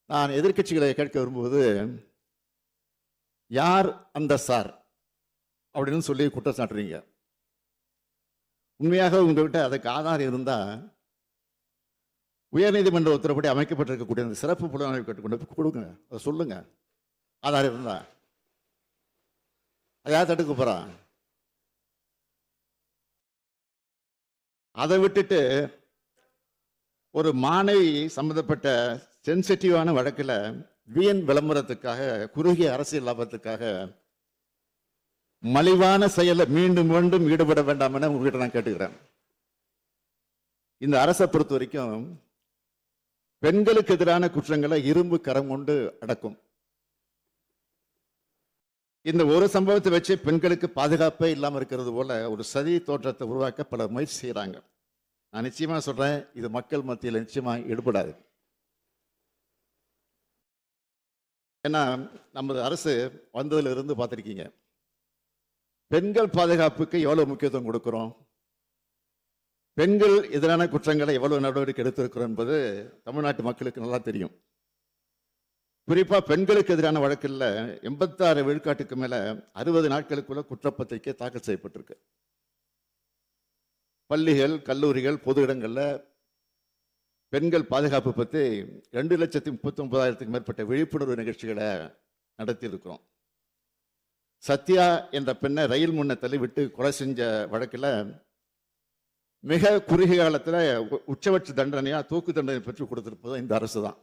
நான் எதிர்க்கட்சிகளை கேட்க விரும்புவது, யார் அந்த சார் அப்படின்னு சொல்லி குற்றம் சாட்டுறீங்க. உண்மையாக உங்ககிட்ட அதுக்கு ஆதாரம் இருந்தா உயர்நீதிமன்ற உத்தரப்படி அமைக்கப்பட்டிருக்கக்கூடிய அந்த சிறப்பு புலனாய்வு கொண்டு கொடுங்க, அதை சொல்லுங்க. ஆதாரம் இருந்தா அதை யார் தடுக்க போறான்? அதை விட்டுட்டு ஒரு மாணவி சம்பந்தப்பட்ட சென்சிட்டிவான வழக்கில் வீண் விளம்பரத்துக்காக, குறுகிய அரசியல் லாபத்துக்காக மலிவான செயலை மீண்டும் மீண்டும் ஈடுபட வேண்டாம் என உங்ககிட்ட நான் கேட்டுக்கிறேன். இந்த அரசை பொறுத்த வரைக்கும் பெண்களுக்கு எதிரான குற்றங்களை இரும்பு கரம் கொண்டு அடக்கும். இந்த ஒரு சம்பவத்தை வச்சு பெண்களுக்கு பாதுகாப்பே இல்லாமல் இருக்கிறது போல ஒரு சதி தோற்றத்தை உருவாக்க பலர் முயற்சி செய்யறாங்க. நான் நிச்சயமா சொல்றேன், இது மக்கள் மத்தியில் நிச்சயமா ஈடுபடாது. ஏன்னா நமது அரசு வந்ததுல இருந்து பார்த்திருக்கீங்க, பெண்கள் பாதுகாப்புக்கு எவ்வளவு முக்கியத்துவம் கொடுக்கிறோம், பெண்கள் எதிரான குற்றங்களை எவ்வளவு நடவடிக்கை எடுத்திருக்கிறோம் என்பது தமிழ்நாட்டு மக்களுக்கு நல்லா தெரியும். குறிப்பா பெண்களுக்கு எதிரான வழக்கில் 86 விழுக்காட்டுக்கு மேல 60 நாட்களுக்குள்ள குற்றப்பத்திரிகை தாக்கல் செய்யப்பட்டிருக்கு. பள்ளிகள், கல்லூரிகள், பொது இடங்கள்ல பெண்கள் பாதுகாப்பு பற்றி 2,39,000க்கும் மேற்பட்ட விழிப்புணர்வு நிகழ்ச்சிகளை நடத்தி இருக்கிறோம். சத்யா என்ற பெண்ணை ரயில் முன்ன தள்ளி விட்டு கொலை செஞ்ச வழக்கில் மிக குறுகிய காலத்தில் உச்சபட்ச தண்டனையா தூக்கு தண்டனை பெற்று கொடுத்திருப்பது இந்த அரசு தான்.